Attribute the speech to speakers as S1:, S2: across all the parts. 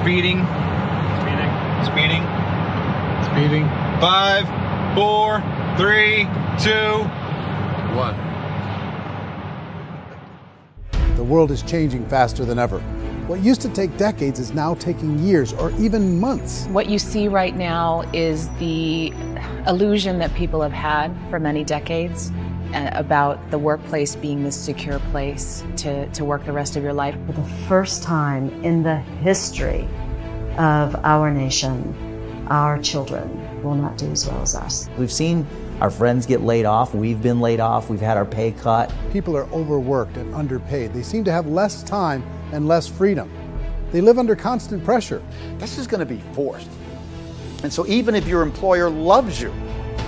S1: Speeding. Speeding.
S2: Speeding.
S1: 5, 4, 3, 2,
S2: 1.
S3: The world is changing faster than ever. What used to take decades is now taking years or even months.
S4: What you see right now is the illusion that people have had for many decades about the workplace being this secure place to work the rest of your life.
S5: For the first time in the history of our nation, our children will not do as well as us.
S6: We've seen our friends get laid off. We've been laid off. We've had our pay cut.
S3: People are overworked and underpaid. They seem to have less time and less freedom. They live under constant pressure.
S7: This is going to be forced. And so even if your employer loves you,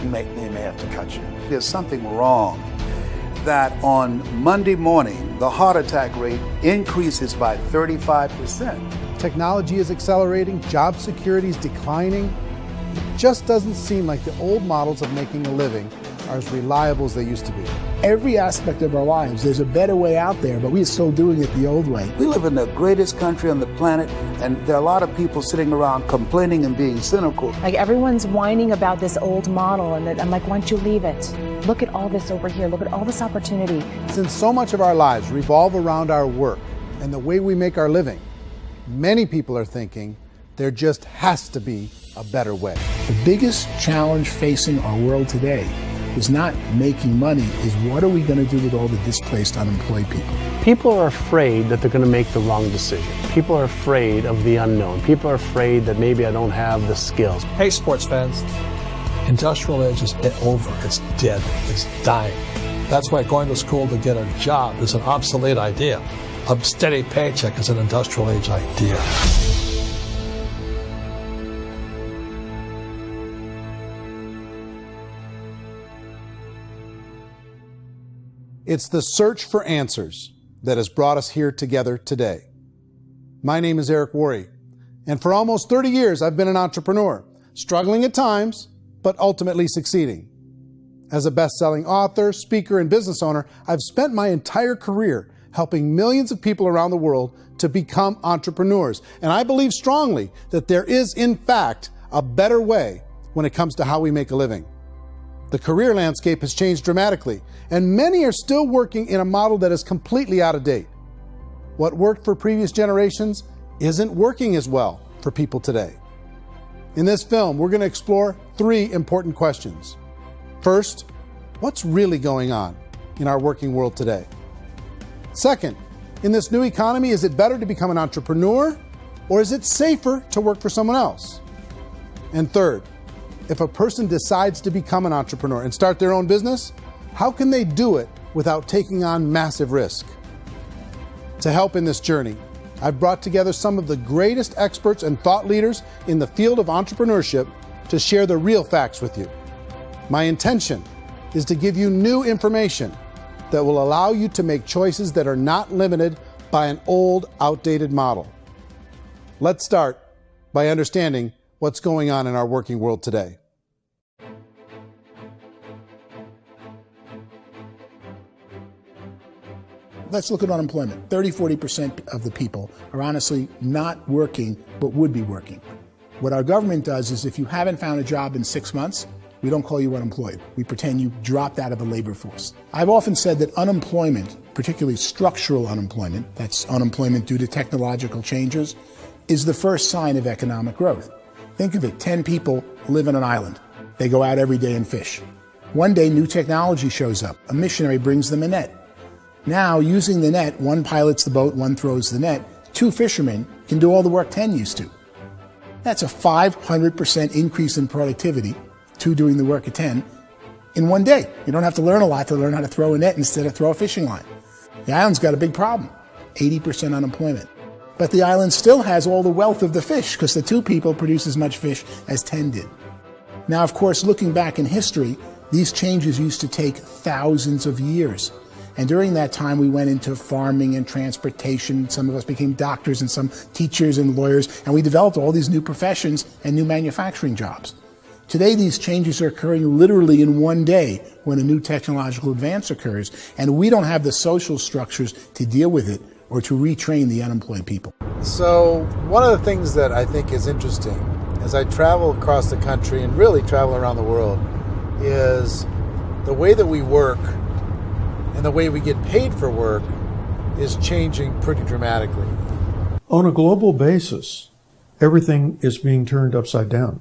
S7: they may have to cut you. There's something wrong that on Monday morning, the heart attack rate increases by 35%.
S3: Technology is accelerating, job security is declining. It just doesn't seem like the old models of making a living are as reliable as they used to be.
S8: Every aspect of our lives, there's a better way out there, but we're still doing it the old way.
S7: We live in the greatest country on the planet, and there are a lot of people sitting around complaining and being cynical.
S4: Like everyone's whining about this old model, and I'm like, why don't you leave it? Look at all this over here. Look at all this opportunity.
S3: Since so much of our lives revolve around our work and the way we make our living, many people are thinking there just has to be a better way.
S8: The biggest challenge facing our world today is not making money, is what are we going to do with all the displaced, unemployed people?
S9: People are afraid that they're going to make the wrong decision. People are afraid of the unknown. People are afraid that maybe I don't have the skills.
S2: Hey, sports fans. Industrial age is over. It's dead. It's dying. That's why going to school to get a job is an obsolete idea. A steady paycheck is an industrial age idea.
S3: It's the search for answers that has brought us here together today. My name is Eric Worre, and for almost 30 years I've been an entrepreneur, struggling at times, but ultimately succeeding. As a best-selling author, speaker, and business owner, I've spent my entire career helping millions of people around the world to become entrepreneurs. And I believe strongly that there is, in fact, a better way when it comes to how we make a living. The career landscape has changed dramatically, and many are still working in a model that is completely out of date. What worked for previous generations isn't working as well for people today. In this film, we're going to explore 3 important questions. First, what's really going on in our working world today? Second, in this new economy, is it better to become an entrepreneur, or is it safer to work for someone else? And third, if a person decides to become an entrepreneur and start their own business, how can they do it without taking on massive risk? To help in this journey, I've brought together some of the greatest experts and thought leaders in the field of entrepreneurship to share the real facts with you. My intention is to give you new information that will allow you to make choices that are not limited by an old, outdated model. Let's start by understanding what's going on in our working world today.
S8: Let's look at unemployment. 30-40% of the people are honestly not working, but would be working. What our government does is if you haven't found a job in 6 months, we don't call you unemployed. We pretend you dropped out of the labor force. I've often said that unemployment, particularly structural unemployment, that's unemployment due to technological changes, is the first sign of economic growth. Think of it, 10 people live on an island. They go out every day and fish. One day, new technology shows up. A missionary brings them a net. Now, using the net, one pilots the boat, one throws the net. 2 fishermen can do all the work 10 used to. That's a 500% increase in productivity, 2 doing the work of 10, in one day. You don't have to learn a lot to learn how to throw a net instead of throw a fishing line. The island's got a big problem, 80% unemployment. But the island still has all the wealth of the fish because the 2 people produce as much fish as 10 did. Now, of course, looking back in history, these changes used to take thousands of years. And during that time, we went into farming and transportation. Some of us became doctors and some teachers and lawyers, and we developed all these new professions and new manufacturing jobs. Today, these changes are occurring literally in one day when a new technological advance occurs, and we don't have the social structures to deal with it or to retrain the unemployed people.
S3: So one of the things that I think is interesting as I travel across the country and really travel around the world is the way that we work and the way we get paid for work is changing pretty dramatically.
S10: On a global basis, everything is being turned upside down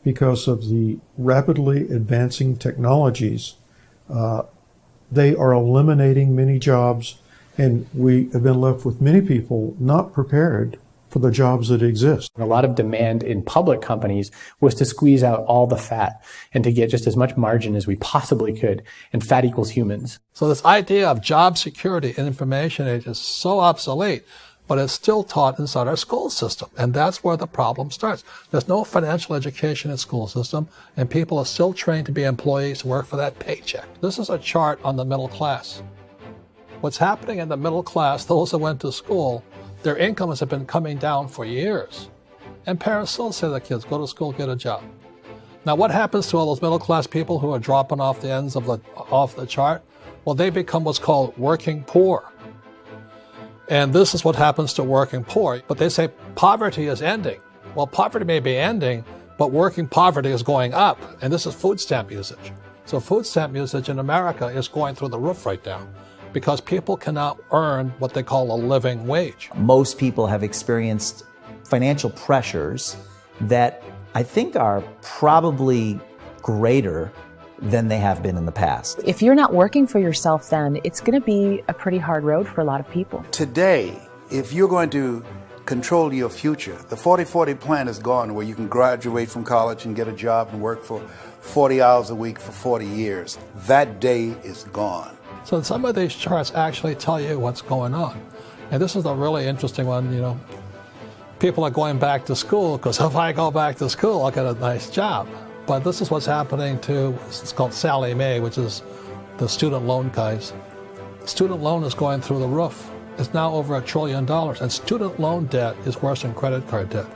S10: because of the rapidly advancing technologies. They are eliminating many jobs, and we have been left with many people not prepared for the jobs that exist.
S11: A lot of demand in public companies was to squeeze out all the fat and to get just as much margin as we possibly could, and fat equals humans.
S2: So this idea of job security in information age is so obsolete, but it's still taught inside our school system. And that's where the problem starts. There's no financial education in school system, and people are still trained to be employees to work for that paycheck. This is a chart on the middle class. What's happening in the middle class, those that went to school, their incomes have been coming down for years. And parents still say to their kids, go to school, get a job. Now what happens to all those middle class people who are dropping off the ends of off the chart? Well, they become what's called working poor. And this is what happens to working poor. But they say poverty is ending. Well, poverty may be ending, but working poverty is going up. And this is food stamp usage. So food stamp usage in America is going through the roof right now because people cannot earn what they call a living wage.
S6: Most people have experienced financial pressures that I think are probably greater than they have been in the past.
S4: If you're not working for yourself, then it's going to be a pretty hard road for a lot of people.
S7: Today, if you're going to control your future, the 40-40 plan is gone where you can graduate from college and get a job and work for 40 hours a week for 40 years. That day is gone.
S2: So some of these charts actually tell you what's going on. And this is a really interesting one, you know. People are going back to school because if I go back to school, I'll get a nice job. But this is what's happening to, it's called Sallie Mae, which is the student loan guys. Student loan is going through the roof. It's now over $1 trillion, and student loan debt is worse than credit card debt.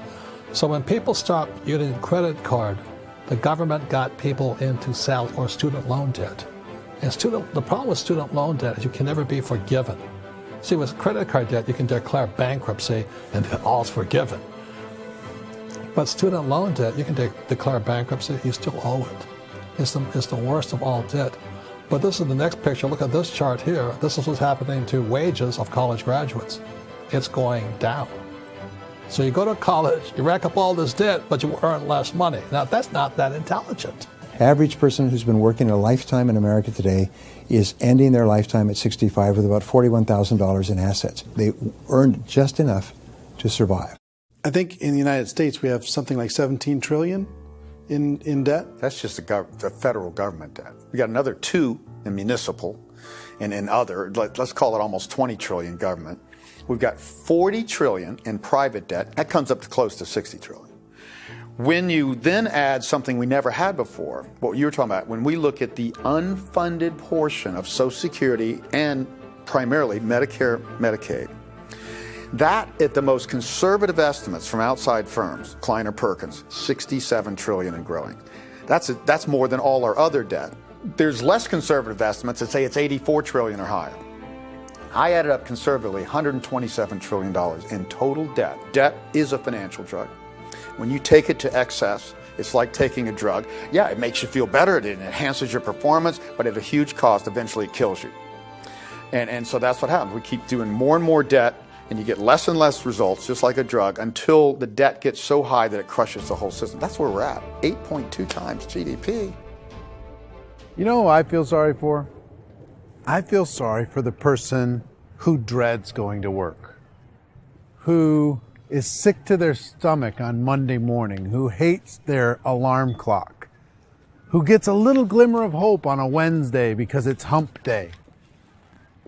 S2: So when people stopped using credit card, the government got people into student loan debt. And the problem with student loan debt is you can never be forgiven. See, with credit card debt, you can declare bankruptcy and all's forgiven. But student loan debt, you can declare bankruptcy, you still owe it. It's the worst of all debt. But this is the next picture. Look at this chart here. This is what's happening to wages of college graduates. It's going down. So you go to college, you rack up all this debt, but you earn less money. Now, that's not that intelligent.
S12: Average person who's been working a lifetime in America today is ending their lifetime at 65 with about $41,000 in assets. They earned just enough to survive.
S3: I think in the United States we have something like $17 trillion in debt.
S7: That's just the federal government debt. We got another 2 in municipal and in other, let's call it almost 20 trillion government. We've got 40 trillion in private debt. That comes up to close to 60 trillion. When you then add something we never had before, what you were talking about, when we look at the unfunded portion of Social Security and primarily Medicare, Medicaid, that at the most conservative estimates from outside firms, Kleiner Perkins, 67 trillion and growing. That's more than all our other debt. There's less conservative estimates that say it's 84 trillion or higher. I added up conservatively $127 trillion in total debt. Debt is a financial drug. When you take it to excess, it's like taking a drug. Yeah, it makes you feel better, it enhances your performance, but at a huge cost, eventually it kills you. And so that's what happens. We keep doing more and more debt, and you get less and less results, just like a drug, until the debt gets so high that it crushes the whole system. That's where we're at, 8.2 times GDP.
S3: You know who I feel sorry for? I feel sorry for the person who dreads going to work, who is sick to their stomach on Monday morning, who hates their alarm clock, who gets a little glimmer of hope on a Wednesday because it's hump day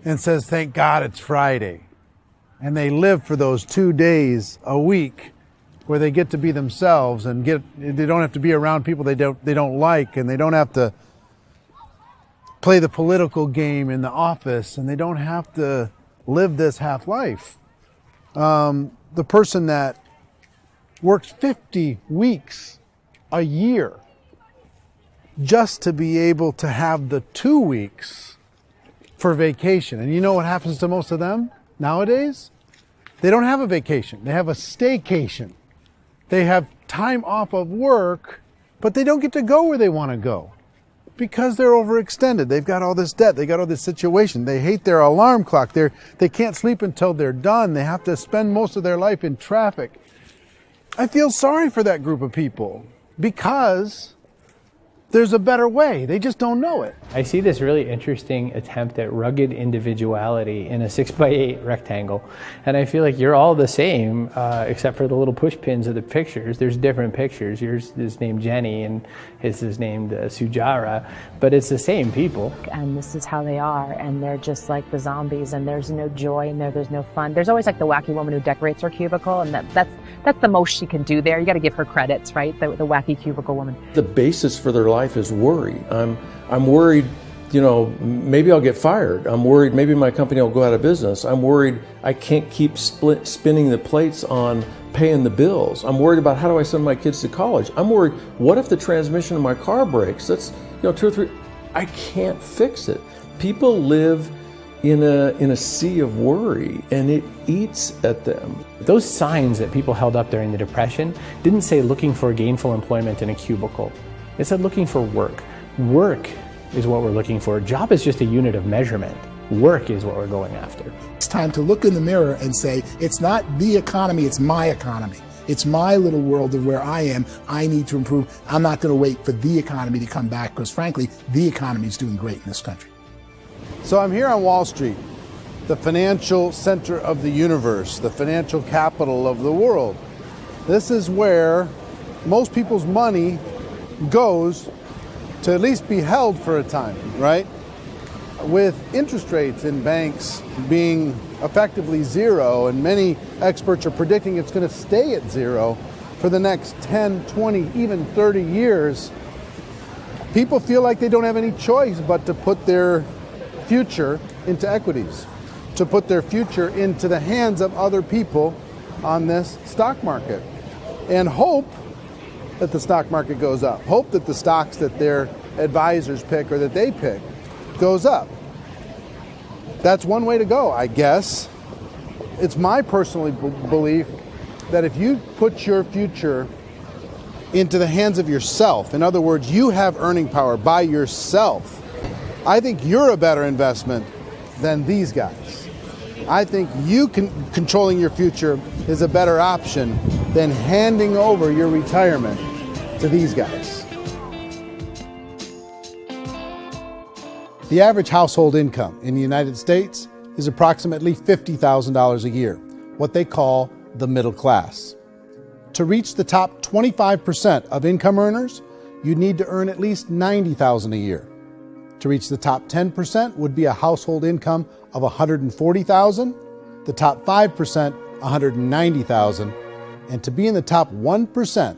S3: and says, thank God it's Friday. And they live for those 2 days a week where they get to be themselves and they don't have to be around people they don't like, and they don't have to play the political game in the office, and they don't have to live this half life. The person that works 50 weeks a year just to be able to have the 2 weeks for vacation. And you know what happens to most of them nowadays? They don't have a vacation. They have a staycation. They have time off of work, but they don't get to go where they want to go because they're overextended. They've got all this debt. They got all this situation. They hate their alarm clock. They can't sleep until they're done. They have to spend most of their life in traffic. I feel sorry for that group of people because there's a better way. They just don't know it.
S11: I see this really interesting attempt at rugged individuality in a 6x8 rectangle. And I feel like you're all the same, except for the little push pins of the pictures. There's different pictures. Yours is named Jenny and his is named Sujara, but it's the same people.
S4: And this is how they are, and they're just like the zombies, and there's no joy in there, there's no fun. There's always like the wacky woman who decorates her cubicle, and that's the most she can do there. You got to give her credits, right? The wacky cubicle woman.
S13: The basis for their life is worry. I'm worried, maybe I'll get fired. I'm worried maybe my company will go out of business. I'm worried I can't keep spinning the plates on paying the bills. I'm worried about how do I send my kids to college. I'm worried, what if the transmission of my car breaks? That's 2 or 3. I can't fix it. People live in a sea of worry, and it eats at them.
S11: Those signs that people held up during the Depression didn't say looking for gainful employment in a cubicle. It said looking for work. Work is what we're looking for. Job is just a unit of measurement. Work is what we're going after.
S8: It's time to look in the mirror and say, it's not the economy, it's my economy. It's my little world of where I am. I need to improve. I'm not going to wait for the economy to come back because, frankly, the economy is doing great in this country.
S3: So I'm here on Wall Street, the financial center of the universe, the financial capital of the world. This is where most people's money goes to at least be held for a time, right? With interest rates in banks being effectively zero, and many experts are predicting it's going to stay at zero for the next 10, 20, even 30 years, people feel like they don't have any choice but to put their future into equities, to put their future into the hands of other people on this stock market, and hope that the stock market goes up, hope that the stocks that their advisors pick or that they pick goes up. That's one way to go, I guess. It's my personal belief that if you put your future into the hands of yourself, in other words, you have earning power by yourself, I think you're a better investment than these guys. I think you controlling your future is a better option than handing over your retirement to these guys. The average household income in the United States is approximately $50,000 a year, what they call the middle class. To reach the top 25% of income earners, you'd need to earn at least $90,000 a year. To reach the top 10% would be a household income of $140,000, the top 5%, $190,000, and to be in the top 1%,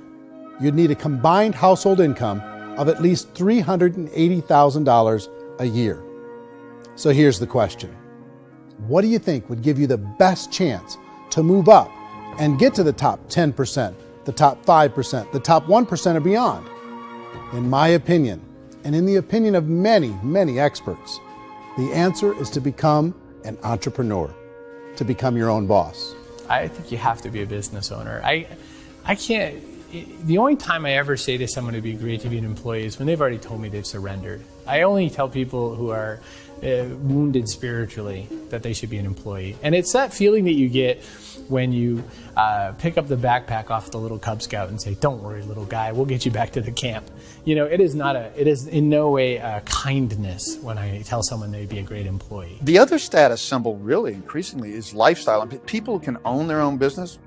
S3: you'd need a combined household income of at least $380,000 a year. So here's the question. What do you think would give you the best chance to move up and get to the top 10%, the top 5%, the top 1% or beyond? In my opinion, and in the opinion of many, many experts, the answer is to become an entrepreneur, to become your own boss.
S11: I think you have to be a business owner. I can't, the only time I ever say to someone it'd be great to be an employee is when they've already told me they've surrendered. I only tell people who are wounded spiritually that they should be an employee. And it's that feeling that you get when you pick up the backpack off the little Cub Scout and say, "Don't worry, little guy, we'll get you back to the camp." It is in no way a kindness when I tell someone they'd be a great employee.
S7: The other status symbol really increasingly is lifestyle. And people who can own their own business,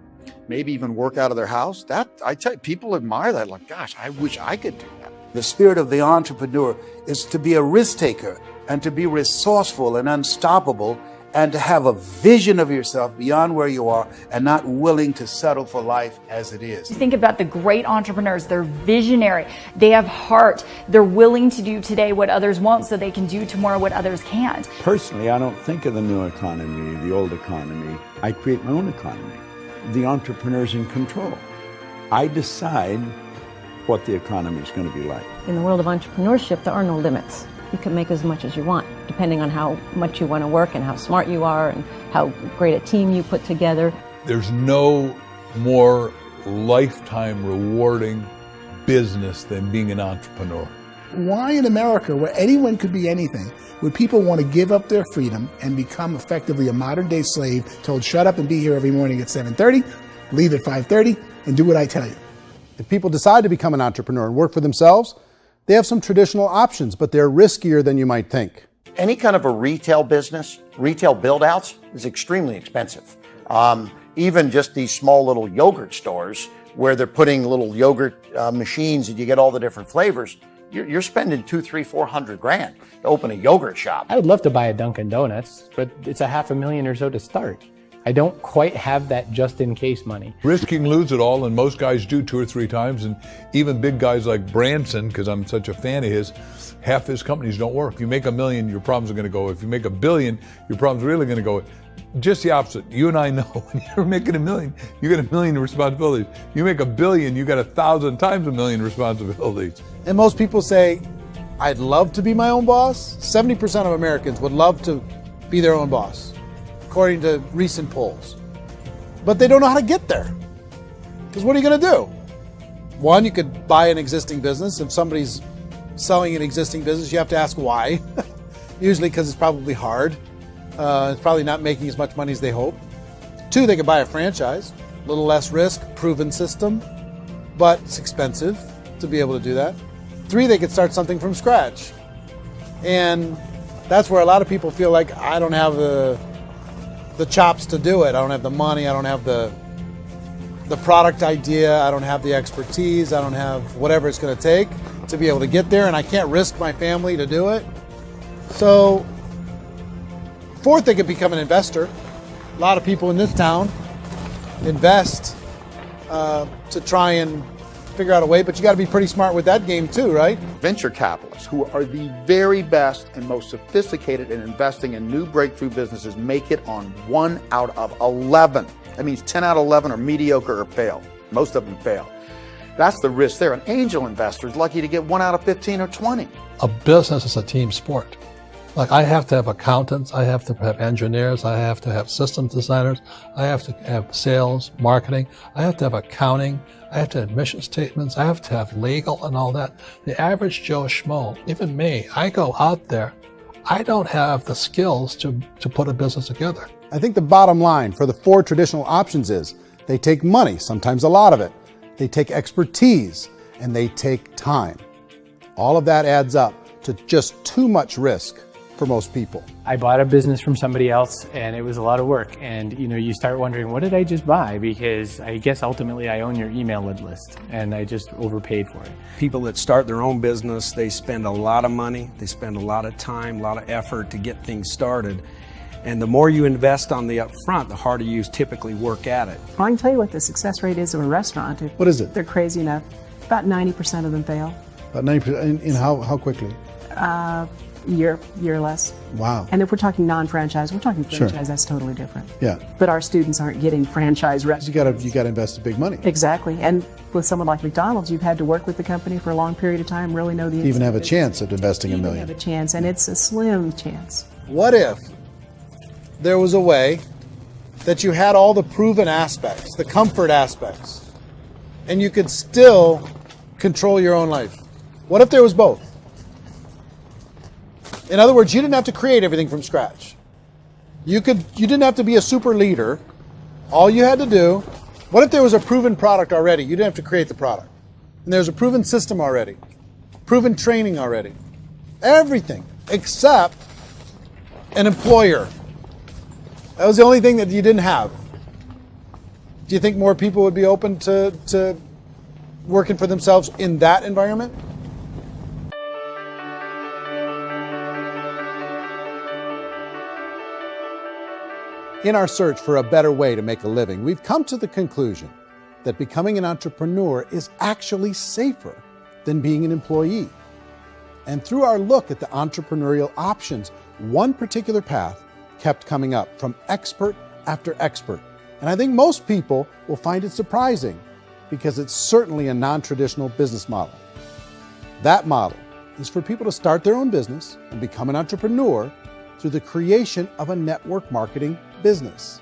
S7: maybe even work out of their house, that I tell you, people admire that. Like, gosh, I wish I could do that. The spirit of the entrepreneur is to be a risk taker and to be resourceful and unstoppable and to have a vision of yourself beyond where you are and not willing to settle for life as it is.
S14: You think about the great entrepreneurs, they're visionary, they have heart, they're willing to do today what others won't so they can do tomorrow what others can't.
S15: Personally, I don't think of the new economy, the old economy. I create my own economy. The entrepreneur's in control. I decide what the economy is going to be like.
S16: In the world of entrepreneurship, there are no limits. You can make as much as you want, depending on how much you want to work and how smart you are and how great a team you put together.
S17: There's no more lifetime rewarding business than being an entrepreneur.
S8: Why in America, where anyone could be anything, would people want to give up their freedom and become effectively a modern-day slave, told shut up and be here every morning at 7:30, leave at 5:30, and do what I tell you?
S3: If people decide to become an entrepreneur and work for themselves, they have some traditional options, but they're riskier than you might think.
S18: Any kind of a retail business, retail build-outs, is extremely expensive. Even just these small little yogurt stores where they're putting little yogurt machines and you get all the different flavors, you're spending $200,000, $300,000, $400,000 to open a yogurt shop.
S11: I would love to buy a Dunkin' Donuts, but it's $500,000 or so to start. I don't quite have that just-in-case money.
S17: Risking lose it all, and most guys do 2 or 3 times, and even big guys like Branson, because I'm such a fan of his, half his companies don't work. If you make $1 million, your problems are going to go. If you make $1 billion, your problems are really going to go. Just the opposite. You and I know when you're making $1 million, you get $1 million responsibilities. You make $1 billion, you got 1,000 times $1 million responsibilities.
S3: And most people say, I'd love to be my own boss. 70% of Americans would love to be their own boss, according to recent polls. But they don't know how to get there. Because what are you going to do? One, you could buy an existing business. If somebody's selling an existing business, you have to ask why. Usually because it's probably hard. It's probably not making as much money as they hope. 2, they could buy a franchise. A little less risk, proven system, but it's expensive to be able to do that. 3, they could start something from scratch. And that's where a lot of people feel like, I don't have the chops to do it. I don't have the money. I don't have the product idea. I don't have the expertise. I don't have whatever it's going to take to be able to get there, and I can't risk my family to do it. So, 4th, they could become an investor. A lot of people in this town invest to try and figure out a way, but you got to be pretty smart with that game too, right?
S7: Venture capitalists, who are the very best and most sophisticated in investing in new breakthrough businesses, make it on 1 out of 11. That means 10 out of 11 are mediocre or fail. Most of them fail. That's the risk there. An angel investor is lucky to get 1 out of 15 or 20.
S2: A business is a team sport. Like, I have to have accountants, I have to have engineers, I have to have systems designers, I have to have sales, marketing, I have to have accounting, I have to have mission statements, I have to have legal and all that. The average Joe Schmo, even me, I go out there, I don't have the skills to put a business together.
S3: I think the bottom line for the 4 traditional options is they take money, sometimes a lot of it. They take expertise, and they take time. All of that adds up to just too much risk for most people.
S11: I bought a business from somebody else, and it was a lot of work. And you start wondering, what did I just buy? Because I guess ultimately I own your email list, and I just overpaid for it.
S19: People that start their own business, they spend a lot of money, they spend a lot of time, a lot of effort to get things started. And the more you invest on the upfront, the harder you typically work at it.
S16: I can tell you what the success rate is of a restaurant.
S3: What is it?
S16: They're crazy enough. About 90% of them fail.
S3: About 90%, in how quickly?
S16: Year less.
S3: Wow.
S16: And if we're talking non-franchise, we're talking franchise,
S3: Sure.
S16: That's totally different.
S3: Yeah.
S16: But our students aren't getting franchise restaurants.
S3: You got to invest big money.
S16: Exactly. And with someone like McDonald's, you've had to work with the company for a long period of time, really know the
S3: Even have a chance at investing $1 million.
S16: have a chance, and it's a slim chance.
S3: What if there was a way that you had all the proven aspects, the comfort aspects, and you could still control your own life? What if there was both? In other words, you didn't have to create everything from scratch. You didn't have to be a super leader. All you had to do, what if there was a proven product already? You didn't have to create the product. And there's a proven system already, proven training already. Everything except an employer. That was the only thing that you didn't have. Do you think more people would be open to working for themselves in that environment? In our search for a better way to make a living, we've come to the conclusion that becoming an entrepreneur is actually safer than being an employee. And through our look at the entrepreneurial options, one particular path kept coming up from expert after expert. And I think most people will find it surprising because it's certainly a non-traditional business model. That model is for people to start their own business and become an entrepreneur through the creation of a network marketing business.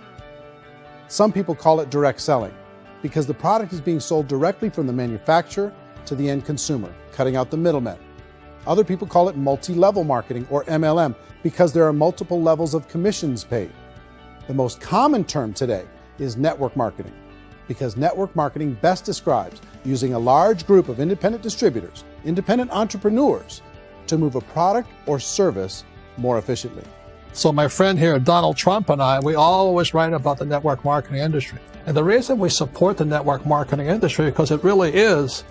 S3: Some people call it direct selling because the product is being sold directly from the manufacturer to the end consumer, cutting out the middlemen. Other people call it multi-level marketing, or MLM, because there are multiple levels of commissions paid. The most common term today is network marketing, because network marketing best describes using a large group of independent distributors, independent entrepreneurs, to move a product or service more efficiently.
S2: So my friend here, Donald Trump, and I, we always write about the network marketing industry. And the reason we support the network marketing industry is because it really is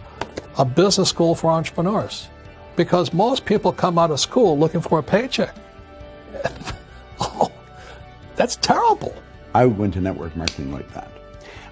S2: a business school for entrepreneurs. Because most people come out of school looking for a paycheck. Oh, that's terrible.
S15: I would go into network marketing like that.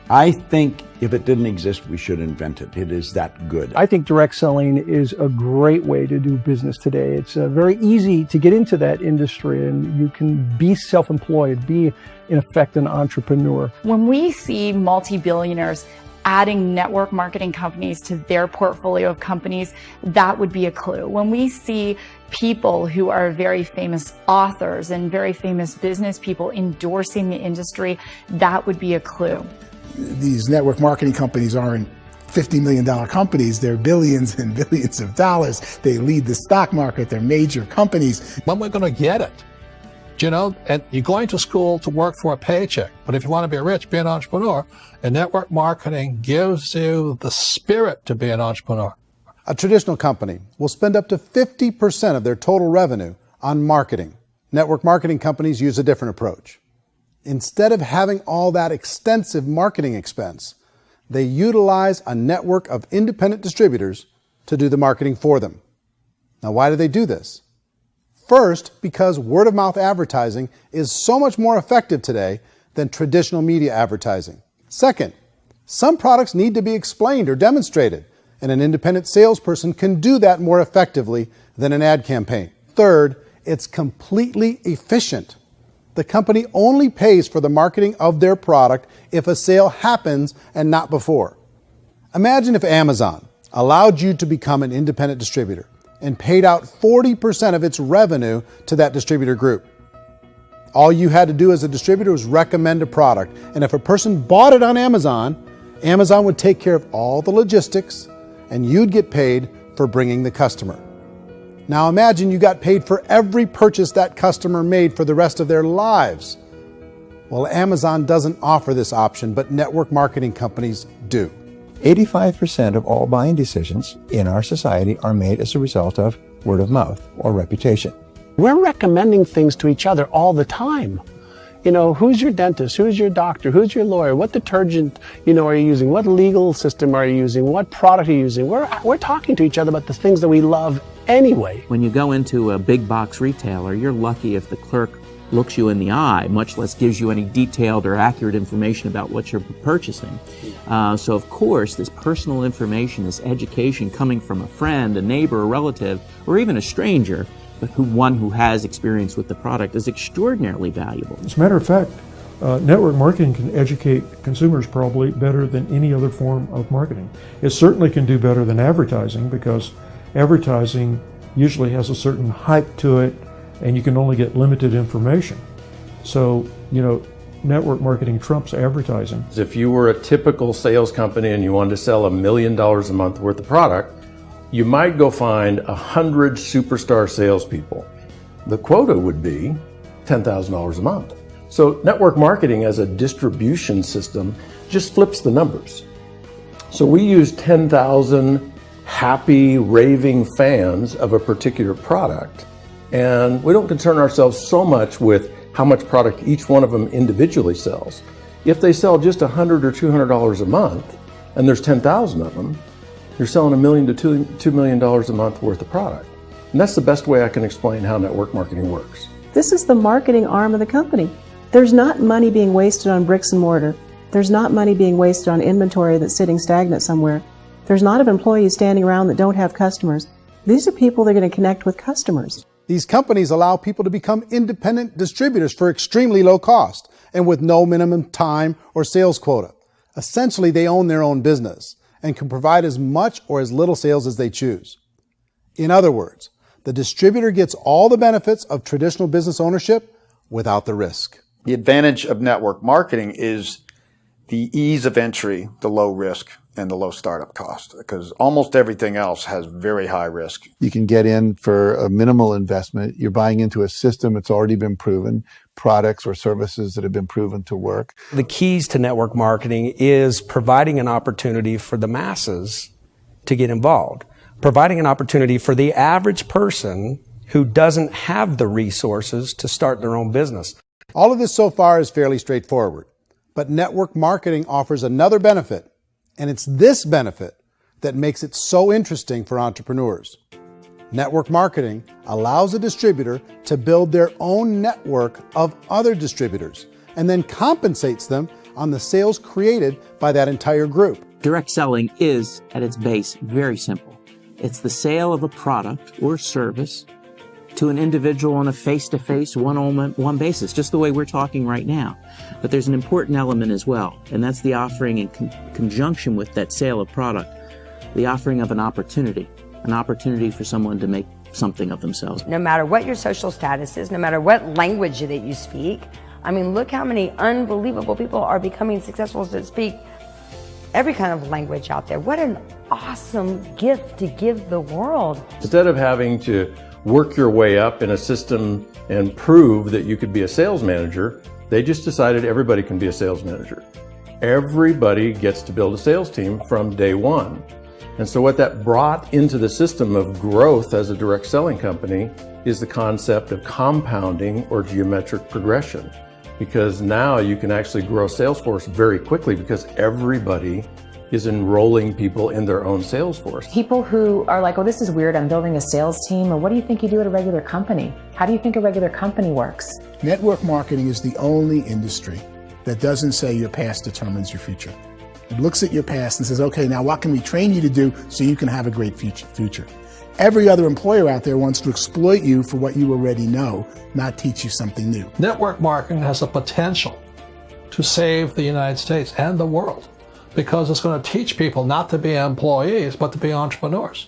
S15: I think if it didn't exist, we should invent it. It is that good.
S20: I think direct selling is a great way to do business today. It's very easy to get into that industry, and you can be self-employed, be, in effect, an entrepreneur.
S14: When we see multi-billionaires adding network marketing companies to their portfolio of companies, that would be a clue. When we see people who are very famous authors and very famous business people endorsing the industry, that would be a clue.
S8: These network marketing companies aren't $50 million companies. They're billions and billions of dollars. They lead the stock market. They're major companies.
S2: When we're going to get it? You know, and you're going to school to work for a paycheck. But if you want to be rich, be an entrepreneur. And network marketing gives you the spirit to be an entrepreneur.
S3: A traditional company will spend up to 50% of their total revenue on marketing. Network marketing companies use a different approach. Instead of having all that extensive marketing expense, they utilize a network of independent distributors to do the marketing for them. Now, why do they do this? First, because word-of-mouth advertising is so much more effective today than traditional media advertising. Second, some products need to be explained or demonstrated, and an independent salesperson can do that more effectively than an ad campaign. Third, it's completely efficient. The company only pays for the marketing of their product if a sale happens and not before. Imagine if Amazon allowed you to become an independent distributor and paid out 40% of its revenue to that distributor group. All you had to do as a distributor was recommend a product, and if a person bought it on Amazon, Amazon would take care of all the logistics, and you'd get paid for bringing the customer. Now imagine you got paid for every purchase that customer made for the rest of their lives. Well, Amazon doesn't offer this option, but network marketing companies do.
S12: 85% of all buying decisions in our society are made as a result of word of mouth or reputation.
S9: We're recommending things to each other all the time. You know, who's your dentist? Who's your doctor? Who's your lawyer? What detergent, are you using? What legal system are you using? What product are you using? We're talking to each other about the things that we love anyway.
S21: When you go into a big box retailer, you're lucky if the clerk looks you in the eye, much less gives you any detailed or accurate information about what you're purchasing. So of course, this personal information, this education coming from a friend, a neighbor, a relative, or even a stranger, but one who has experience with the product is extraordinarily valuable.
S10: As a matter of fact, network marketing can educate consumers probably better than any other form of marketing. It certainly can do better than advertising because advertising usually has a certain hype to it and you can only get limited information. So, network marketing trumps advertising.
S13: If you were a typical sales company and you wanted to sell $1 million a month worth of product, you might go find 100 superstar salespeople. The quota would be $10,000 a month. So network marketing as a distribution system just flips the numbers. So we use 10,000 happy, raving fans of a particular product, and we don't concern ourselves so much with how much product each one of them individually sells. If they sell just $100 or $200 a month, and there's 10,000 of them, you're selling $1 million to $2 million a month worth of product. And that's the best way I can explain how network marketing works.
S16: This is the marketing arm of the company. There's not money being wasted on bricks and mortar. There's not money being wasted on inventory that's sitting stagnant somewhere. There's not of employees standing around that don't have customers. These are people that are going to connect with customers.
S3: These companies allow people to become independent distributors for extremely low cost and with no minimum time or sales quota. Essentially, they own their own business and can provide as much or as little sales as they choose. In other words, the distributor gets all the benefits of traditional business ownership without the risk.
S7: The advantage of network marketing is the ease of entry, the low risk, and the low startup cost, because almost everything else has very high risk.
S12: You can get in for a minimal investment. You're buying into a system that's already been proven, products or services that have been proven to work.
S19: The keys to network marketing is providing an opportunity for the masses to get involved, providing an opportunity for the average person who doesn't have the resources to start their own business.
S3: All of this so far is fairly straightforward, but network marketing offers another benefit, and it's this benefit that makes it so interesting for entrepreneurs. Network marketing allows a distributor to build their own network of other distributors and then compensates them on the sales created by that entire group.
S21: Direct selling is, at its base, very simple. It's the sale of a product or service to an individual on a face-to-face, one-on-one basis, just the way we're talking right now. But there's an important element as well, and that's the offering in conjunction with that sale of product, the offering of an opportunity for someone to make something of themselves.
S1: No matter what your social status is, no matter what language that you speak, I mean, look how many unbelievable people are becoming successful that speak every kind of language out there. What an awesome gift to give the world.
S13: Instead of having to work your way up in a system and prove that you could be a sales manager, they just decided everybody can be a sales manager. Everybody gets to build a sales team from day one. And so what that brought into the system of growth as a direct selling company is the concept of compounding or geometric progression. Because now you can actually grow sales force very quickly because everybody is enrolling people in their own sales force.
S4: People who are like, oh, this is weird, I'm building a sales team, or what do you think you do at a regular company? How do you think a regular company works?
S8: Network marketing is the only industry that doesn't say your past determines your future. It looks at your past and says, okay, now what can we train you to do so you can have a great future? Every other employer out there wants to exploit you for what you already know, not teach you something new.
S2: Network marketing has the potential to save the United States and the world because it's going to teach people not to be employees, but to be entrepreneurs.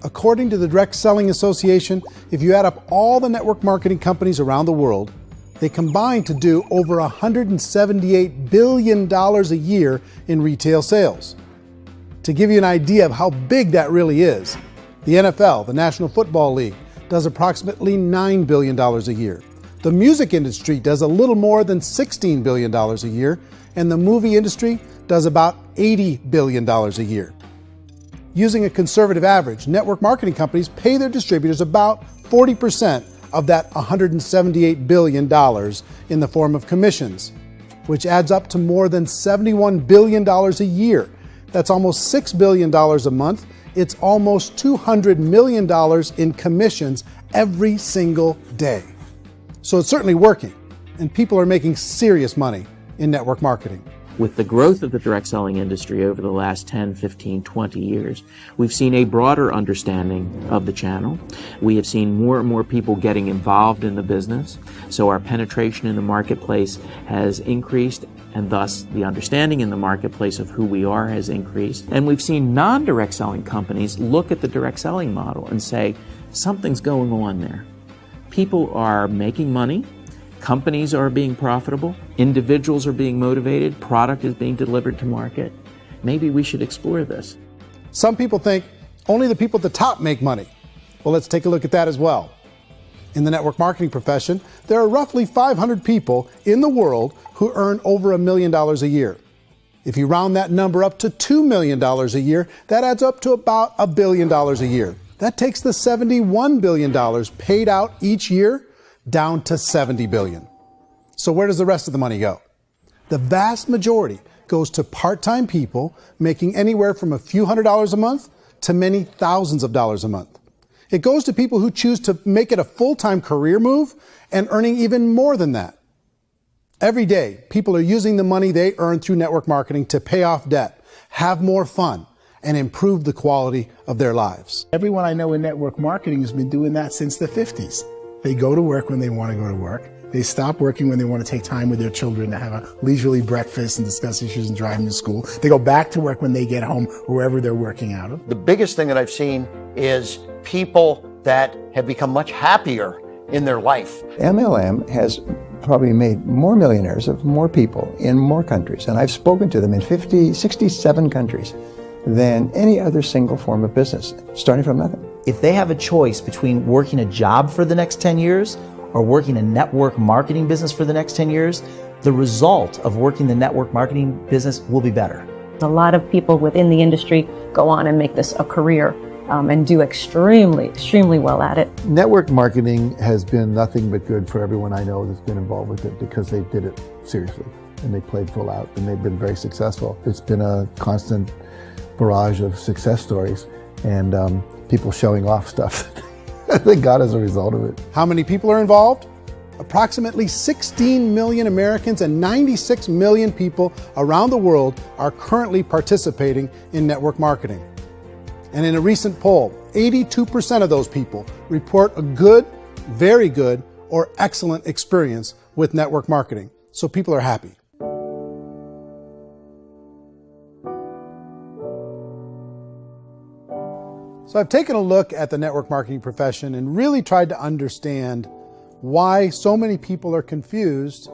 S3: According to the Direct Selling Association, if you add up all the network marketing companies around the world, they combine to do over $178 billion a year in retail sales. To give you an idea of how big that really is, the NFL, the National Football League, does approximately $9 billion a year. The music industry does a little more than $16 billion a year, and the movie industry does about $80 billion a year. Using a conservative average, network marketing companies pay their distributors about 40% of that $178 billion in the form of commissions, which adds up to more than $71 billion a year. That's almost $6 billion a month. It's almost $200 million in commissions every single day. So it's certainly working, and people are making serious money in network marketing.
S21: With the growth of the direct selling industry over the last 10, 15, 20 years, we've seen a broader understanding of the channel. We have seen more and more people getting involved in the business. So our penetration in the marketplace has increased, and thus the understanding in the marketplace of who we are has increased. And we've seen non-direct selling companies look at the direct selling model and say, something's going on there. People are making money. Companies are being profitable, individuals are being motivated, product is being delivered to market. Maybe we should explore this.
S3: Some people think only the people at the top make money. Well, let's take a look at that as well. In the network marketing profession, there are roughly 500 people in the world who earn over $1 million a year. If you round that number up to $2 million a year, that adds up to about $1 billion a year. That takes the $71 billion paid out each year down to $70 billion. So where does the rest of the money go? The vast majority goes to part-time people making anywhere from a few $100s a month to many thousands of dollars a month. It goes to people who choose to make it a full-time career move and earning even more than that. Every day, people are using the money they earn through network marketing to pay off debt, have more fun, and improve the quality of their lives.
S8: Everyone I know in network marketing has been doing that since the 50s. They go to work when they want to go to work. They stop working when they want to take time with their children to have a leisurely breakfast and discuss issues and drive them to school. They go back to work when they get home, wherever they're working out of.
S18: The biggest thing that I've seen is people that have become much happier in their life.
S12: MLM has probably made more millionaires of more people in more countries, and I've spoken to them in 67 countries than any other single form of business, starting from nothing.
S6: If they have a choice between working a job for the next 10 years or working a network marketing business for the next 10 years, the result of working the network marketing business will be better.
S16: A lot of people within the industry go on and make this a career and do extremely well at it.
S5: Network marketing has been nothing but good for everyone I know that's been involved with it because they did it seriously and they played full out and they've been very successful. It's been a constant barrage of success stories and people showing off stuff that they got as a result of it.
S3: How many people are involved? Approximately 16 million Americans and 96 million people around the world are currently participating in network marketing. And in a recent poll, 82% of those people report a good, very good, or excellent experience with network marketing. So people are happy. So I've taken a look at the network marketing profession and really tried to understand why so many people are confused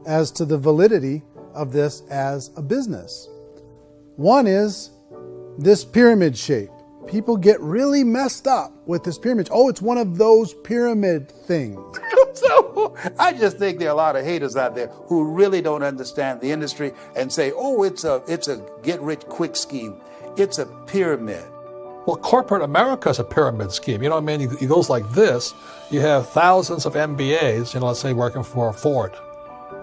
S3: as to the validity of this as a business. One is this pyramid shape. People get really messed up with this pyramid. Oh, it's one of those pyramid things.
S7: So I just think there are a lot of haters out there who really don't understand the industry and say, oh, it's a get-rich-quick scheme. It's a pyramid.
S2: Well, corporate America is a pyramid scheme. You know what I mean? It goes like this. You have thousands of MBAs, let's say working for Ford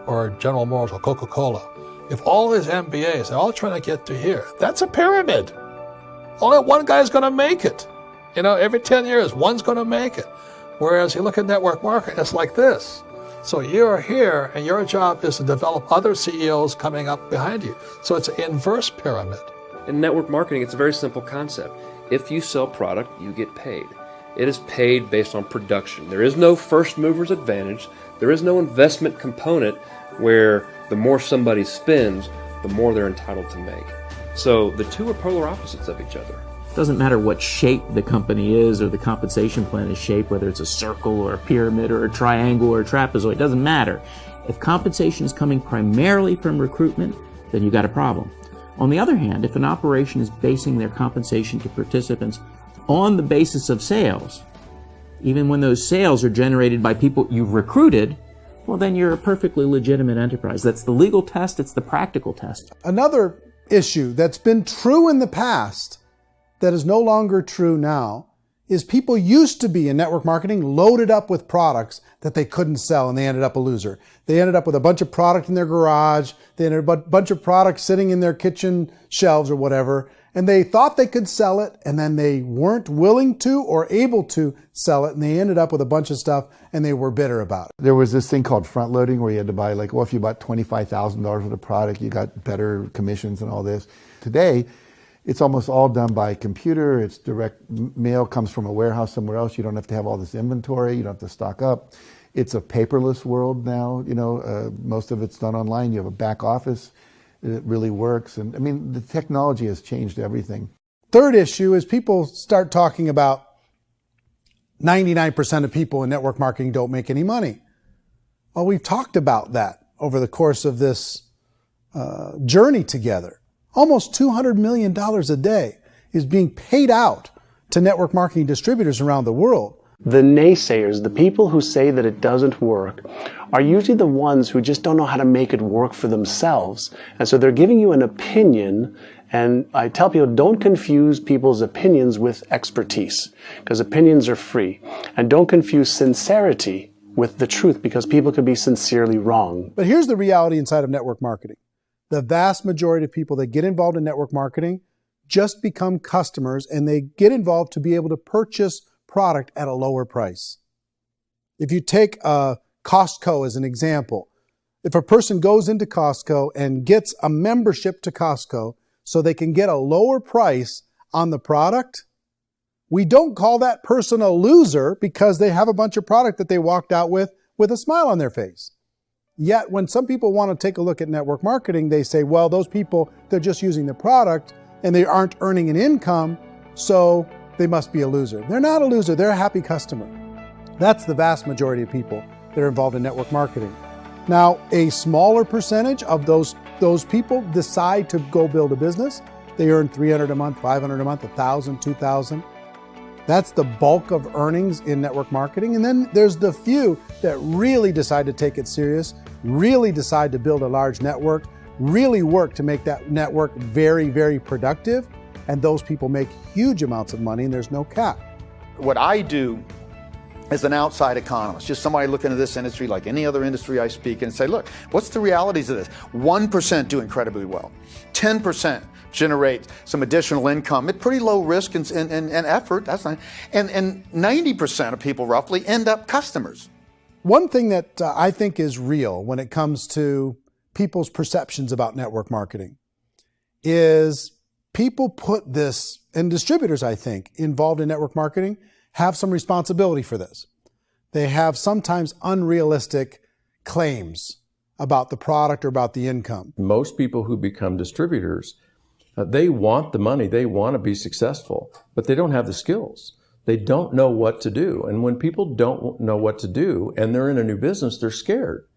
S2: or General Motors or Coca-Cola. If all these MBAs, they're all trying to get to here, that's a pyramid. Only one guy's going to make it. Every 10 years, one's going to make it. Whereas you look at network marketing, it's like this. So you're here, and your job is to develop other CEOs coming up behind you. So it's an inverse pyramid.
S22: In network marketing, it's a very simple concept. If you sell product, you get paid. It is paid based on production. There is no first mover's advantage. There is no investment component where the more somebody spends, the more they're entitled to make. So the two are polar opposites of each other.
S21: It doesn't matter what shape the company is or the compensation plan is shaped, whether it's a circle or a pyramid or a triangle or a trapezoid, it doesn't matter. If compensation is coming primarily from recruitment, then you've got a problem. On the other hand, if an operation is basing their compensation to participants on the basis of sales, even when those sales are generated by people you've recruited, well, then you're a perfectly legitimate enterprise. That's the legal test. It's the practical test.
S3: Another issue that's been true in the past that is no longer true now is people used to be in network marketing loaded up with products that they couldn't sell and they ended up a loser. They ended up with a bunch of product in their garage. They ended up with a bunch of products sitting in their kitchen shelves or whatever. And they thought they could sell it and then they weren't willing to or able to sell it. And they ended up with a bunch of stuff and they were bitter about it.
S5: There was this thing called front loading where you had to buy if you bought $25,000 worth of product, you got better commissions and all this. Today, it's almost all done by computer. It's direct mail, comes from a warehouse somewhere else. You don't have to have all this inventory. You don't have to stock up. It's a paperless world now. Most of it's done online. You have a back office. It really works. And the technology has changed everything.
S3: Third issue is people start talking about 99% of people in network marketing don't make any money. Well, we've talked about that over the course of this journey together. Almost $200 million a day is being paid out to network marketing distributors around the world.
S9: The naysayers, the people who say that it doesn't work, are usually the ones who just don't know how to make it work for themselves. And so they're giving you an opinion, and I tell people, don't confuse people's opinions with expertise, because opinions are free. And don't confuse sincerity with the truth, because people could be sincerely wrong.
S3: But here's the reality inside of network marketing. The vast majority of people that get involved in network marketing just become customers, and they get involved to be able to purchase product at a lower price. If you take Costco as an example, if a person goes into Costco and gets a membership to Costco so they can get a lower price on the product, we don't call that person a loser because they have a bunch of product that they walked out with a smile on their face. Yet when some people want to take a look at network marketing, they say, well, those people, they're just using the product and they aren't earning an income, so they must be a loser. They're not a loser. They're a happy customer. That's the vast majority of people that are involved in network marketing. Now, a smaller percentage of those people decide to go build a business. They earn $300 a month, $500 a month, $1,000, $2,000. That's the bulk of earnings in network marketing. And then there's the few that really decide to take it serious, really decide to build a large network, really work to make that network very, very productive. And those people make huge amounts of money and there's no cap.
S7: What I do as an outside economist, just somebody looking at this industry like any other industry I speak and say, look, what's the realities of this? 1% do incredibly well. 10% generate some additional income at pretty low risk and effort. That's not, and 90% of people roughly end up customers.
S3: One thing that I think is real when it comes to people's perceptions about network marketing is people put this, and distributors, I think, involved in network marketing have some responsibility for this. They have sometimes unrealistic claims about the product or about the income.
S13: Most people who become distributors, they want the money, they want to be successful, but they don't have the skills. They don't know what to do. And when people don't know what to do and they're in a new business, they're scared.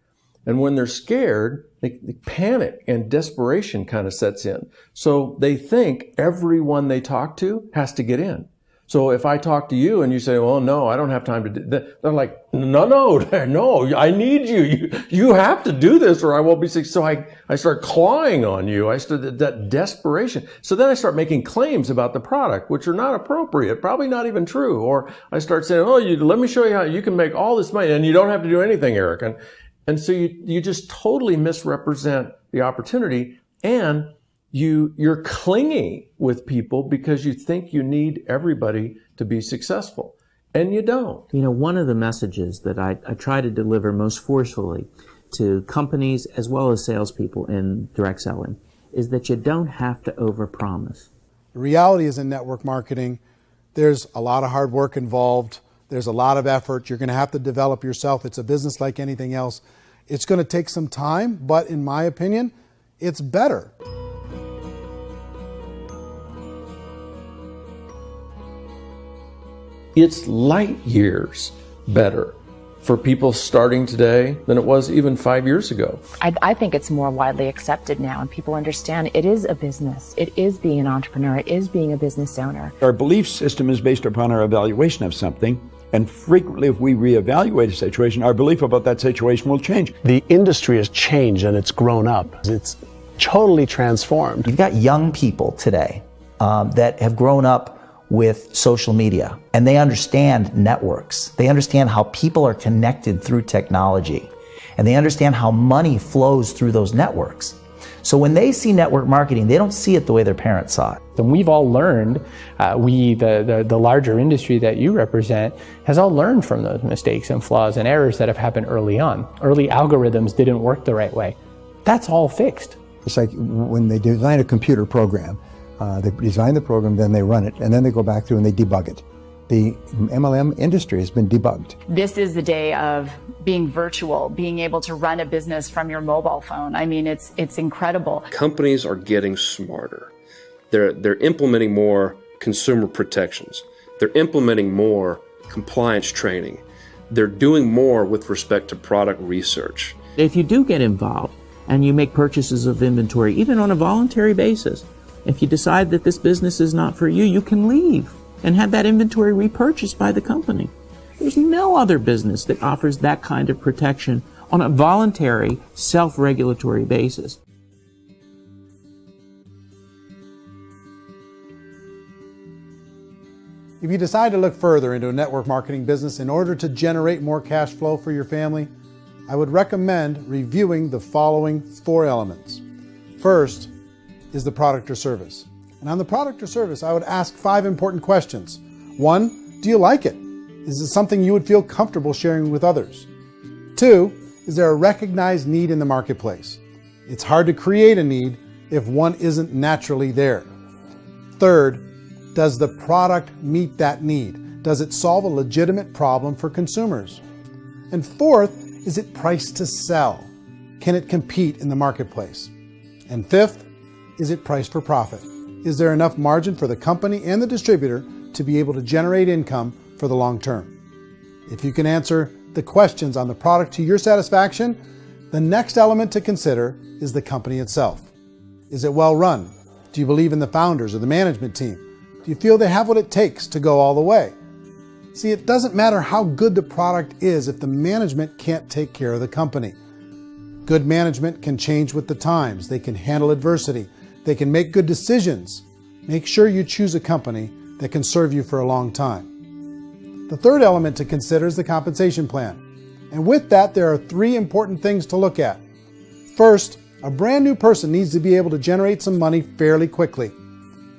S13: And when they're scared, they panic and desperation kind of sets in. So they think everyone they talk to has to get in. So if I talk to you and you say, well, no, I don't have time to do that, they're like, no, I need you. You have to do this or I won't be successful. So I start clawing on you. I start that desperation. So then I start making claims about the product, which are not appropriate, probably not even true. Or I start saying, let me show you how you can make all this money and you don't have to do anything, Eric. And so you just totally misrepresent the opportunity, and you're clingy with people because you think you need everybody to be successful, and you don't.
S21: You know, one of the messages that I try to deliver most forcefully to companies as well as salespeople in direct selling is that you don't have to overpromise.
S3: The reality is in network marketing, there's a lot of hard work involved. There's a lot of effort. You're going to have to develop yourself. It's a business like anything else. It's going to take some time, but in my opinion, it's better.
S13: It's light years better for people starting today than it was even 5 years ago.
S4: I think it's more widely accepted now, and people understand it is a business. It is being an entrepreneur. It is being a business owner.
S15: Our belief system is based upon our evaluation of something. And frequently, if we reevaluate a situation, our belief about that situation will change.
S9: The industry has changed and it's grown up. It's totally transformed.
S6: You've got young people today that have grown up with social media, and they understand networks. They understand how people are connected through technology, and they understand how money flows through those networks. So when they see network marketing, they don't see it the way their parents saw it.
S11: And we've all learned, the larger industry that you represent, has all learned from those mistakes and flaws and errors that have happened early on. Early algorithms didn't work the right way. That's all fixed.
S12: It's like when they design a computer program, they design the program, then they run it, and then they go back through and they debug it. The MLM industry has been debugged.
S14: This is the day of being virtual, being able to run a business from your mobile phone. I mean, it's incredible.
S22: Companies are getting smarter. They're implementing more consumer protections. They're implementing more compliance training. They're doing more with respect to product research.
S21: If you do get involved and you make purchases of inventory, even on a voluntary basis, if you decide that this business is not for you, you can leave and have that inventory repurchased by the company. There's no other business that offers that kind of protection on a voluntary, self-regulatory basis.
S3: If you decide to look further into a network marketing business in order to generate more cash flow for your family, I would recommend reviewing the following 4 elements. First is the product or service. And on the product or service, I would ask 5 important questions. 1, do you like it? Is it something you would feel comfortable sharing with others? 2, is there a recognized need in the marketplace? It's hard to create a need if one isn't naturally there. 3rd, does the product meet that need? Does it solve a legitimate problem for consumers? And 4th, is it priced to sell? Can it compete in the marketplace? And 5th, is it priced for profit? Is there enough margin for the company and the distributor to be able to generate income for the long term? If you can answer the questions on the product to your satisfaction, the next element to consider is the company itself. Is it well run? Do you believe in the founders or the management team? Do you feel they have what it takes to go all the way? See, it doesn't matter how good the product is if the management can't take care of the company. Good management can change with the times. They can handle adversity. They can make good decisions. Make sure you choose a company that can serve you for a long time. The third element to consider is the compensation plan. And with that, there are 3 important things to look at. First, a brand new person needs to be able to generate some money fairly quickly.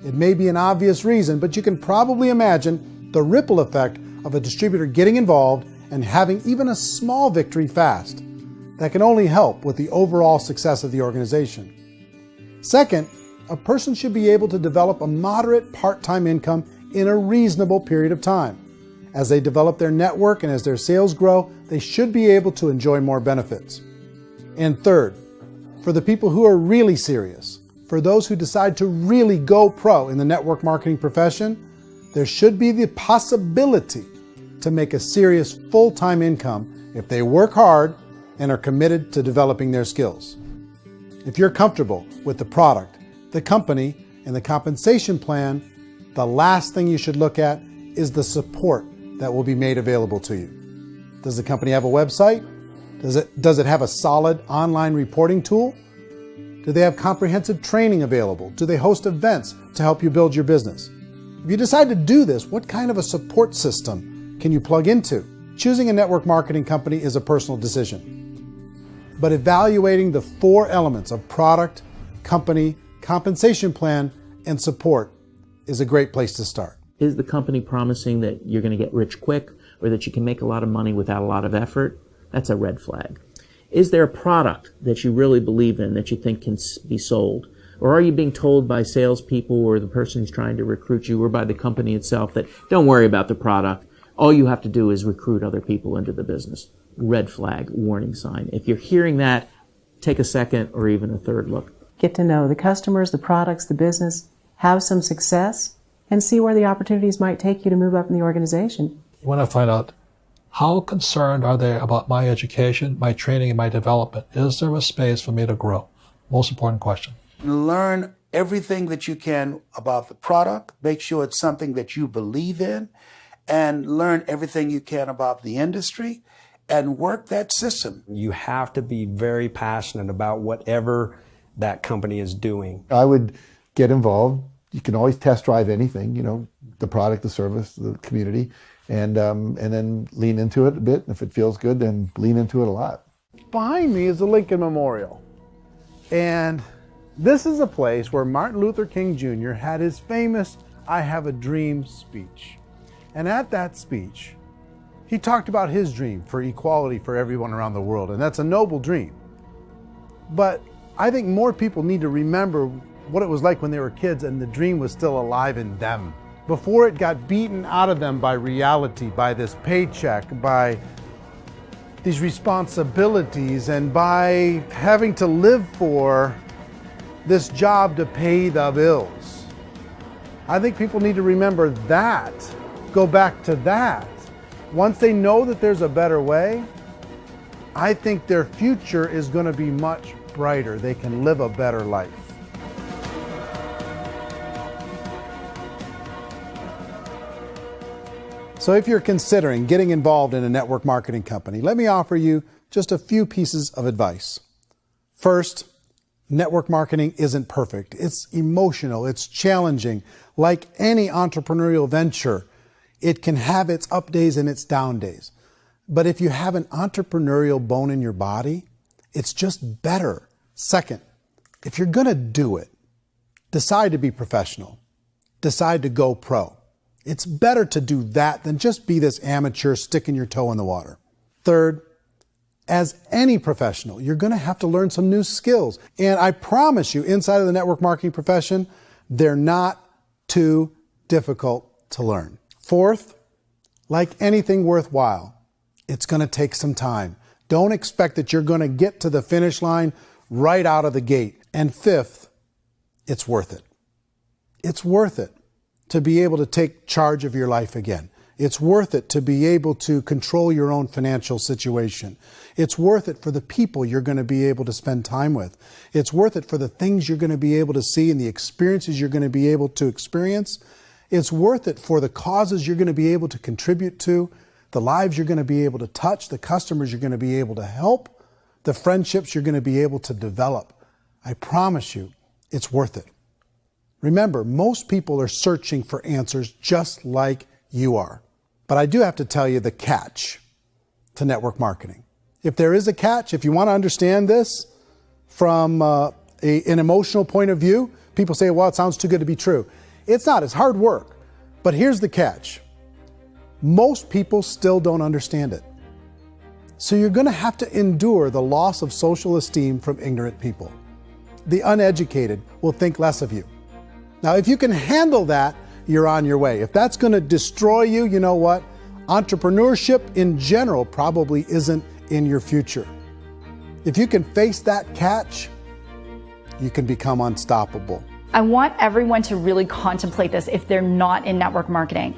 S3: It may be an obvious reason, but you can probably imagine the ripple effect of a distributor getting involved and having even a small victory fast. That can only help with the overall success of the organization. Second, a person should be able to develop a moderate part-time income in a reasonable period of time. As they develop their network and as their sales grow, they should be able to enjoy more benefits. And third, for the people who are really serious, for those who decide to really go pro in the network marketing profession, there should be the possibility to make a serious full-time income if they work hard and are committed to developing their skills. If you're comfortable with the product, the company, and the compensation plan, the last thing you should look at is the support that will be made available to you. Does the company have a website? Does it have a solid online reporting tool? Do they have comprehensive training available? Do they host events to help you build your business? If you decide to do this, what kind of a support system can you plug into? Choosing a network marketing company is a personal decision. But evaluating the 4 elements of product, company, compensation plan, and support is a great place to start.
S21: Is the company promising that you're going to get rich quick or that you can make a lot of money without a lot of effort? That's a red flag. Is there a product that you really believe in that you think can be sold? Or are you being told by salespeople or the person who's trying to recruit you or by the company itself that don't worry about the product, all you have to do is recruit other people into the business? Red flag, warning sign. If you're hearing that, take a second or even a third look.
S16: Get to know the customers, the products, the business, have some success, and see where the opportunities might take you to move up in the organization.
S2: You want to find out how concerned are they about my education, my training, and my development? Is there a space for me to grow? Most important question.
S7: Learn everything that you can about the product. Make sure it's something that you believe in, and learn everything you can about the industry and work that system.
S19: You have to be very passionate about whatever that company is doing.
S5: I would get involved. You can always test drive anything, the product, the service, the community, and then lean into it a bit. If it feels good, then lean into it a lot.
S3: Behind me is the Lincoln Memorial. And this is a place where Martin Luther King Jr. had his famous "I Have a Dream" speech. And at that speech, he talked about his dream for equality for everyone around the world, and that's a noble dream. But I think more people need to remember what it was like when they were kids and the dream was still alive in them. Before it got beaten out of them by reality, by this paycheck, by these responsibilities, and by having to live for this job to pay the bills. I think people need to remember that, go back to that. Once they know that there's a better way, I think their future is going to be much brighter. They can live a better life. So if you're considering getting involved in a network marketing company, let me offer you just a few pieces of advice. First, network marketing isn't perfect. It's emotional, it's challenging. Like any entrepreneurial venture, it can have its up days and its down days. But if you have an entrepreneurial bone in your body, it's just better. Second, if you're going to do it, decide to be professional. Decide to go pro. It's better to do that than just be this amateur sticking your toe in the water. Third, as any professional, you're going to have to learn some new skills. And I promise you, inside of the network marketing profession, they're not too difficult to learn. Fourth, like anything worthwhile, it's going to take some time. Don't expect that you're going to get to the finish line right out of the gate. And fifth, it's worth it. It's worth it to be able to take charge of your life again. It's worth it to be able to control your own financial situation. It's worth it for the people you're going to be able to spend time with. It's worth it for the things you're going to be able to see and the experiences you're going to be able to experience. It's worth it for the causes you're going to be able to contribute to, the lives you're going to be able to touch, the customers you're going to be able to help, the friendships you're going to be able to develop. I promise you, it's worth it. Remember, most people are searching for answers just like you are. But I do have to tell you the catch to network marketing. If there is a catch, if you want to understand this from an emotional point of view, people say, well, it sounds too good to be true. It's not, it's hard work. But here's the catch. Most people still don't understand it. So you're going to have to endure the loss of social esteem from ignorant people. The uneducated will think less of you. Now, if you can handle that, you're on your way. If that's going to destroy you, you know what? Entrepreneurship in general probably isn't in your future. If you can face that catch, you can become unstoppable.
S14: I want everyone to really contemplate this if they're not in network marketing.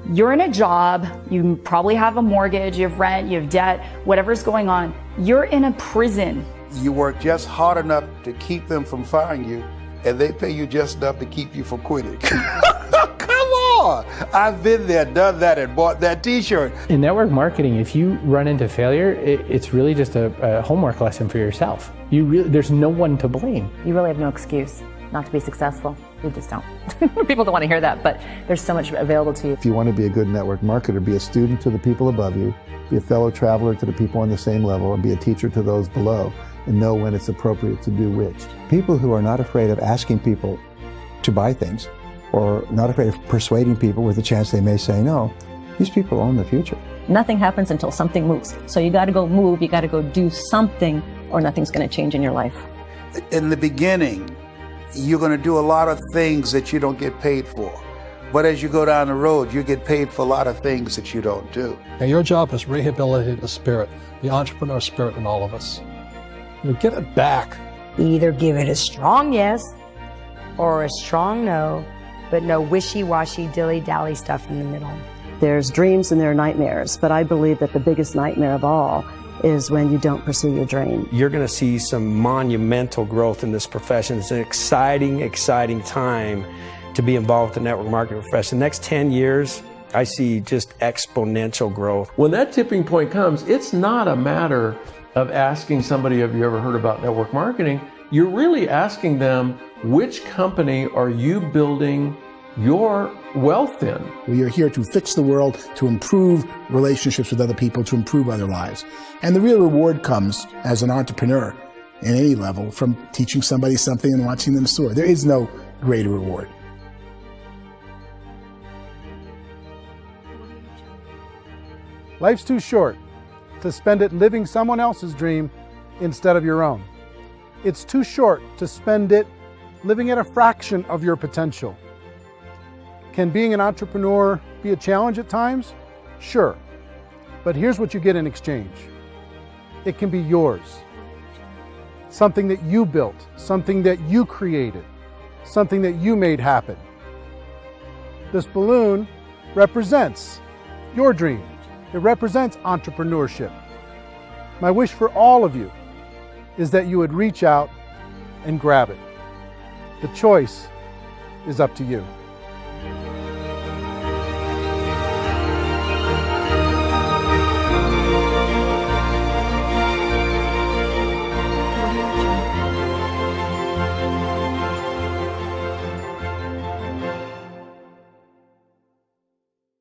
S14: You're in a job, you probably have a mortgage, you have rent, you have debt, whatever's going on. You're in a prison.
S7: You work just hard enough to keep them from firing you, and they pay you just enough to keep you from quitting. Come on! I've been there, done that, and bought that t-shirt.
S11: In network marketing, if you run into failure, it's really just a homework lesson for yourself. There's no one to blame.
S4: You really have no excuse not to be successful. You just don't. People don't want to hear that, but there's so much available to you.
S5: If you want to be a good network marketer, be a student to the people above you, be a fellow traveler to the people on the same level, and be a teacher to those below, and know when it's appropriate to do which. People who are not afraid of asking people to buy things, or not afraid of persuading people with a chance they may say no, these people own the future.
S16: Nothing happens until something moves. So you got to go move, you got to go do something, or nothing's going to change in your life.
S7: In the beginning, you're going to do a lot of things that you don't get paid for. But as you go down the road, you get paid for a lot of things that you don't do.
S2: And your job is rehabilitate the spirit, the entrepreneur spirit in all of us. Get it back.
S1: Either give it a strong yes or a strong no, but no wishy-washy, dilly-dally stuff in the middle.
S16: There's dreams and there are nightmares, but I believe that the biggest nightmare of all is when you don't pursue your dream.
S19: You're going to see some monumental growth in this profession. It's an exciting, exciting time to be involved with the network marketing profession. The next 10 years, I see just exponential growth.
S13: When that tipping point comes, it's not a matter of asking somebody, have you ever heard about network marketing? You're really asking them, which company are you building your wealth in?
S8: We are here to fix the world, to improve relationships with other people, to improve other lives. And the real reward comes as an entrepreneur in any level from teaching somebody something and watching them soar. There is no greater reward.
S3: Life's too short to spend it living someone else's dream instead of your own. It's too short to spend it living at a fraction of your potential. Can being an entrepreneur be a challenge at times? Sure. But here's what you get in exchange. It can be yours. Something that you built, something that you created, something that you made happen. This balloon represents your dream. It represents entrepreneurship. My wish for all of you is that you would reach out and grab it. The choice is up to you.